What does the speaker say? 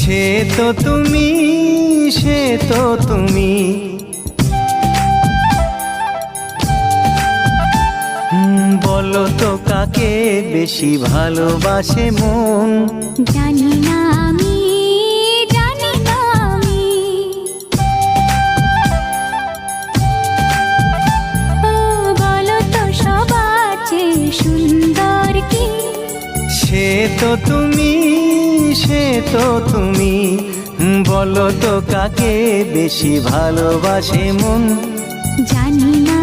সে তো তুমি, সে তো তুমি। বলো তো কাকে বেশি ভালোবাসে মন? জানি না আমি, জানি না আমি। ও বলো তো সবার চেয়ে সুন্দর কি? সে তো তুমি, সে তো তুমি। বলো তো কাকে বেশি ভালোবাসে মন? জানি না